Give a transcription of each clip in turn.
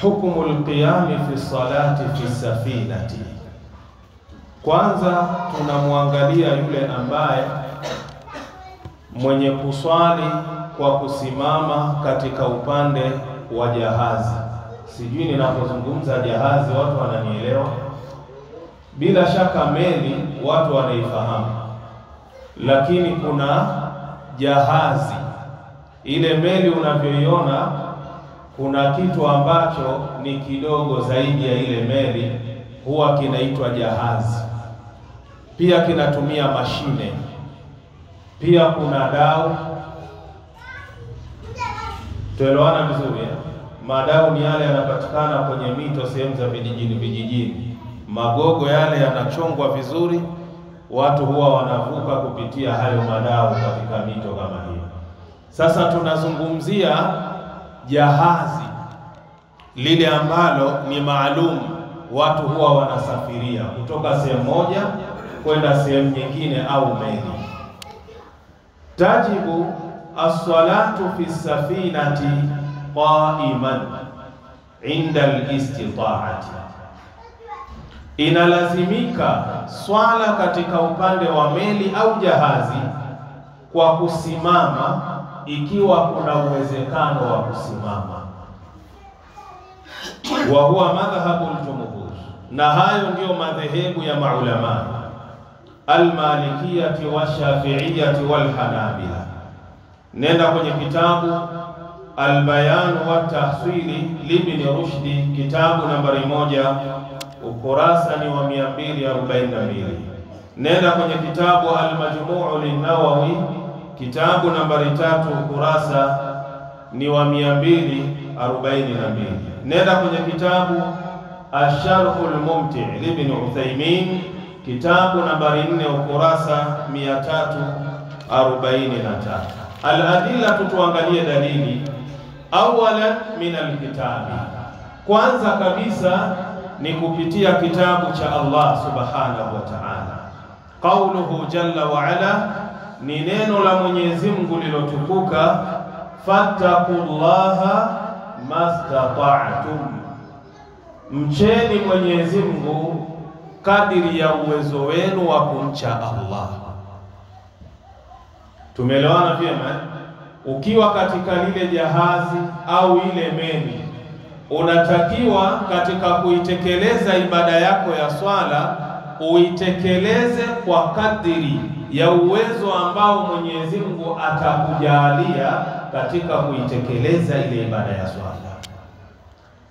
hukmu alqiyami fi salati fi safinati. Kwanza tunamwangalia yule ambaye mwenye kuswali kwa kusimama katika upande wa jahazi. Sijui ninapozungumza jahazi watu wananielewa. Bila shaka meli watu wanaifahamu, lakini kuna jahazi. Ile meli unavyoiona, kuna kitu ambacho ni kidogo zaidi ya ile meli, huwa kinaitwa jahazi. Pia kinatumia mashine. Pia kuna dau. Tuelewana vizuri ya? Madau ni yale yanapatikana kwenye mito sehemu za vijijini. Magogo yale yanachongwa vizuri, watu huwa wanavuka kupitia hayo madau katika mito kama hiyo. Sasa tunazungumzia jahazi lile ambalo ni maalum, watu huwa wanasafiria kutoka sehemu moja kwenda sehemu nyingine au meli. Tajibu as-salatu fi safinati qa'iman inda al-istita'ati. Inalazimika swala katika upande wa meli au jahazi kwa kusimama, ikiwa kuna uwezekano wa kusimama. Wa huwa madhhabu al-jumhur, na hayo ndio madhehebu ya maulama al-malikiyati wa shafi'iyati wal hanabila. Nenda kwenye kitabu Al-Bayan wa Tahsili Ibn Rushdi, kitabu nambari 1, ukurasa ni wa 242. Nenda kwenye kitabu Al-Majmu' lin-Nawawi, kitabu nambari 3, ukurasa ni wa 242. Nenda kwenye kitabu Ash-Sharh al-Mumti' Ibn Uthaymeen, kitabu nambari 4, ukurasa 343. Al-adilla, tuangalie dalili. Awalan min al-kitabi, kwanza kabisa ni kupitia kitabu cha Allah subhanahu wa ta'ala. Qauluhu jalla wa ala, ni neno la Mwenyezi Mungu lilotukuka, fattaqullaha mastata'tum, mcheni Mwenyezi Mungu kadiri ya uwezo wenu wa kumcha Allah. Tumeelewana vyema? Ukiwa katika lile jahazi au ile meli, unatakiwa katika kuitekeleza ibada yako ya swala uitekeleze kwa kadiri ya uwezo ambao Mwenyezi Mungu atakujalia katika kuitekeleza ile ibada ya swala.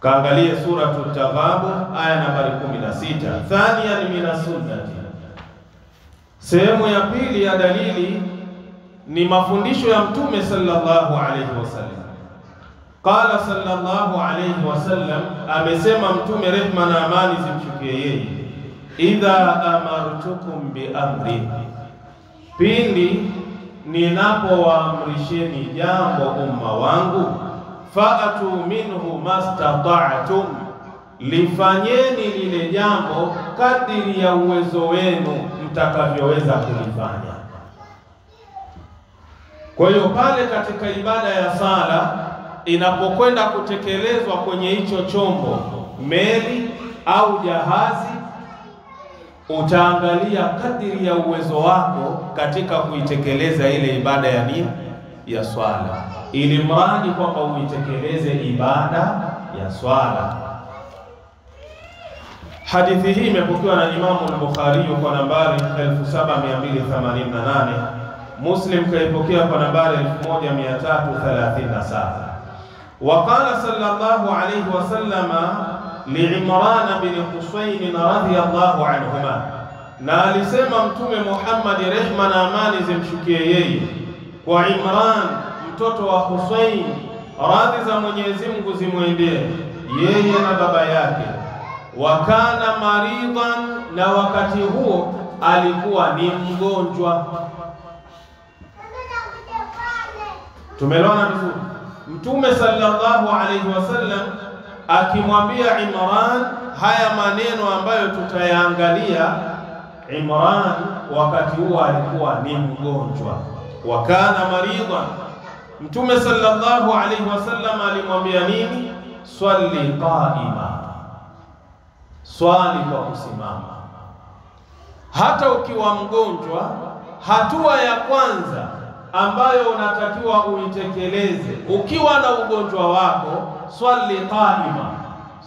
Kaangalie Suratul Taghabun aya nambari 16. Thaniyan minas sunnati, sehemu ya pili ya dalili ni mafundisho ya Mtume sallallahu alayhi wasallam. Qala sallallahu alayhi wasallam, amesema Mtume, rehma na amani zimshukie yeye, idha amartukum bi amri, pindi ninapowaamrisheni jambo umma wangu, fa'atu minhu mastata'tum, lifanyeni lile jambo kadiri ya uwezo wenu mtakavyoweza kulifanya. Kwa hiyo pale katika ibada ya sala inapokwenda kutekelezwa kwenye hicho chombo, meli au jahazi, utaangalia kadiri ya uwezo wako katika kuitekeleza ile ibada ya nini, ya swala, ili mradi kwamba uitekeleze ibada ya swala. Hadithi hii imepokewa na Imamu al-Bukhari kwa nambari 7288, Muslim kaipokea kwa nambari 1337. Waqala sallallahu alayhi wasallama li'Imran bin Husayn radhiyallahu anhuma, na alisema Mtume Muhammad, rehma na amani zimshukie yeye, kwa Imran mtoto wa Husayn, radhi za Mwenyezi Mungu zimwendee yeye na baba yake. Wakana maridan, na wakati huo alikuwa ni mgonjwa. Tumeelewana vizuri? Mtume sallallahu alayhi wasallam akimwambia Imran haya maneno ambayo tutayaangalia. Imran wakati huo alikuwa ni mgonjwa, wakana maridan. Mtume sallallahu alayhi wasallam alimwambia nini? swali qaima, swali kwa kusimama. Hata ukiwa mgonjwa, hatua ya kwanza ambayo unatakiwa uitekeleze ukiwa na ugonjwa wako, swali qaima,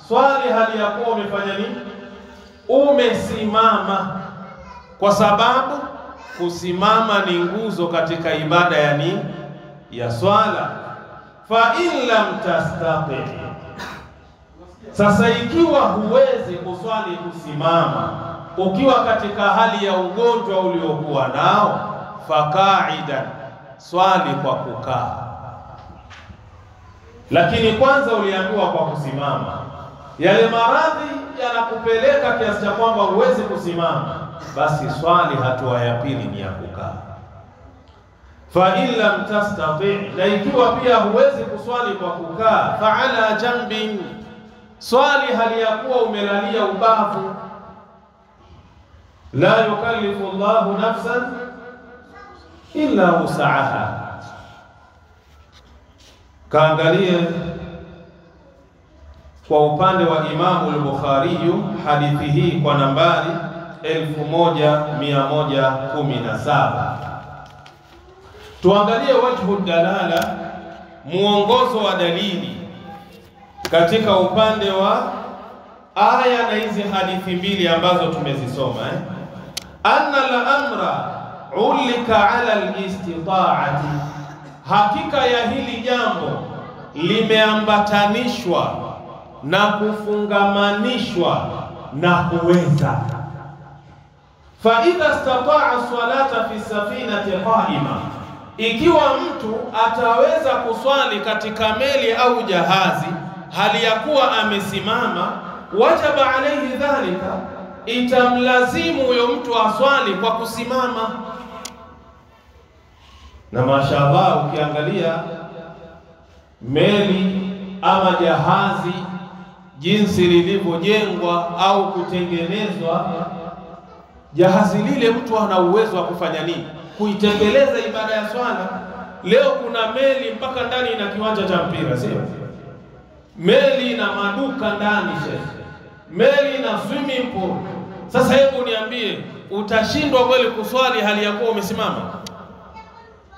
swali hali ya kuwa umefanya nini? Umesimama, kwa sababu kusimama ni nguzo katika ibada ya nini? Ya swala. Fa in lam tastati, sasa ikiwa huwezi kuswali kusimama ukiwa katika hali ya ugonjwa uliokuwa nao, faqa'idan, swali kwa kukaa. Lakini kwanza uliambiwa kwa kusimama. Yale maradhi yanakupeleka kiasi cha kwamba huwezi kusimama, basi swali hatua ya pili ni ya kukaa. Fa in lam tastati, na ikiwa pia huwezi kuswali kwa kukaa, fa ala jambin, swali hali ya kuwa umelalia ubavu. La yukallifu Allahu nafsan illa wus'aha. Kaangalie kwa upande wa Imamu al-Bukhari hadithi hii kwa nambari 1117. Tuangalie wajhu dalala, muongozo wa dalili katika upande wa aya na hizi hadithi mbili ambazo tumezisoma. Anna al-amra ulika ala al-istita'ati, hakika ya hili jambo limeambatanishwa na kufungamanishwa na kuweza. Fa idha istata'a salata fi safinati qa'ima, ikiwa mtu ataweza kuswali katika meli au jahazi hali ya kuwa amesimama, wajaba alayhi dhalika, itamlazimu huyo mtu aswali kwa kusimama. Na mashaallah, ukiangalia meli ama jahazi jinsi lilivyojengwa au kutengenezwa, jahazi lile mtu ana uwezo wa kufanya nini? Kuitekeleza ibada ya swala. Leo kuna meli mpaka ndani ina kiwanja cha mpira, sio? Meli ina maduka ndani, meli ina swimming pool. Sasa hebu niambie, utashindwa kweli kuswali hali ya kuwa umesimama?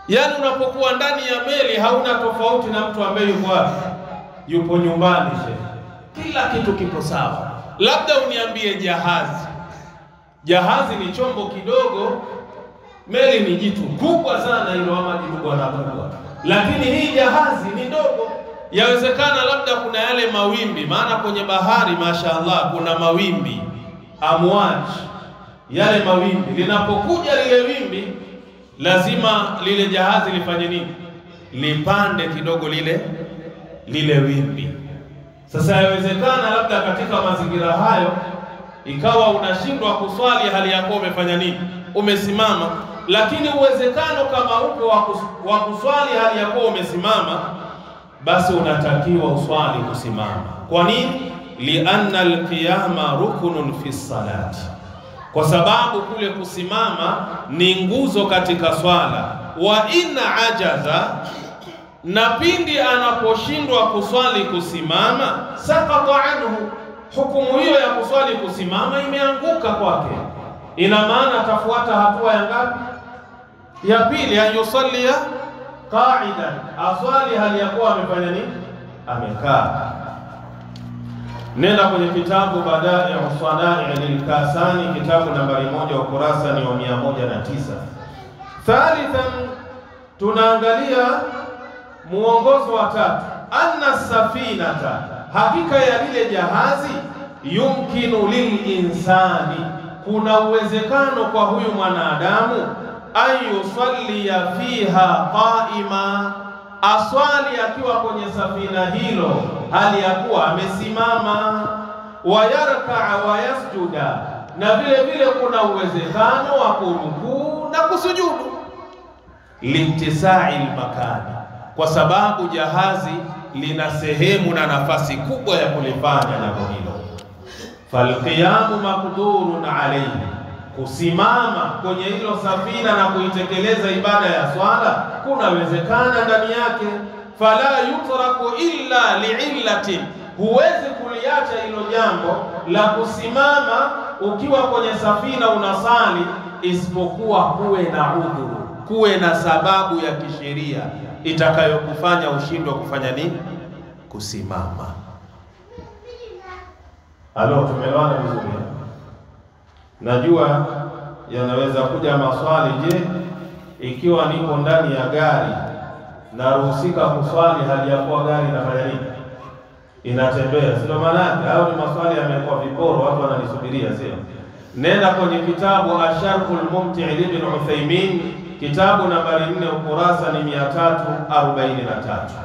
Yaani unapokuwa ndani ya meli hauna tofauti na mtu ambaye yupo nyumbani, kila kitu kipo sawa. Labda uniambie jahazi. Jahazi ni chombo kidogo, meli ni jitu kubwa sana hilo, ama jitu kubwa. Lakini hii jahazi ni ndogo. Yawezekana labda kuna yale mawimbi, maana kwenye bahari mashaallah kuna mawimbi, amwaj. Yale mawimbi, linapokuja lile wimbi, lazima lile jahazi lifanye nini? Lipande kidogo lile wimbi. Sasa yawezekana labda katika mazingira hayo ikawa unashindwa kuswali hali yako umefanya nini? Umesimama. Lakini uwezekano kama uko wa kuswali hali yako umesimama, basi unatakiwa uswali kusimama. Kwa nini? Lianna alqiyama rukunun fi salati, kwa sababu kule kusimama ni nguzo katika swala. Wa inna ajaza, na pindi anaposhindwa kuswali kusimama, sakata anhu, hukumu hiyo ya kuswali kusimama imeanguka kwake. Ina maana atafuata hatua ya ngapi? Ya pili, ayusallia qa'idan, aswali hali ya kuwa amefanya nini? Amekaa. Nenda kwenye kitabu Badai'us Sana'i lil-Kasani, kitabu nambari 1 ukurasa ni wa 109. Thalithan, tunaangalia muongozo wa tatu, anna safinata, hakika ya lile jahazi, yumkinu lil-insani, kuna uwezekano kwa huyu mwanadamu, ayusallia fiha qa'ima, aswali akiwa kwenye safina hilo hali ya kuwa amesimama, wa yarkaa wa yasjuda, na vile vile kuna uwezekano wa kurukuu na kusujudu, lintisai makani, kwa sababu jahazi lina sehemu na nafasi kubwa ya kulifanya jambo hilo. Falqiyamu maqdurun alayhi, kusimama kwenye hilo safina na kuitekeleza ibada ya swala kunawezekana ndani yake. Fala yutraku illa li'illatin, huwezi kuliacha hilo jambo la kusimama ukiwa kwenye safina unasali, isipokuwa kuwe na udhuru, kuwe na sababu ya kisheria itakayokufanya ushindwe kufanya nini? Kusimama. Halo, tumeelewana vizuri? Najua yanaweza kuja maswali. Je, ikiwa niko ndani ya gari naruhusika kuswali hali ya kuwa gari inafanya nini? Inatembea, sio maana? Au ni maswali yamekuwa viporo, watu wananisubiria, sio? Nenda kwenye kitabu Asharhul Mumti' Ibn Uthaymeen, kitabu nambari 4, ukurasa ni 343.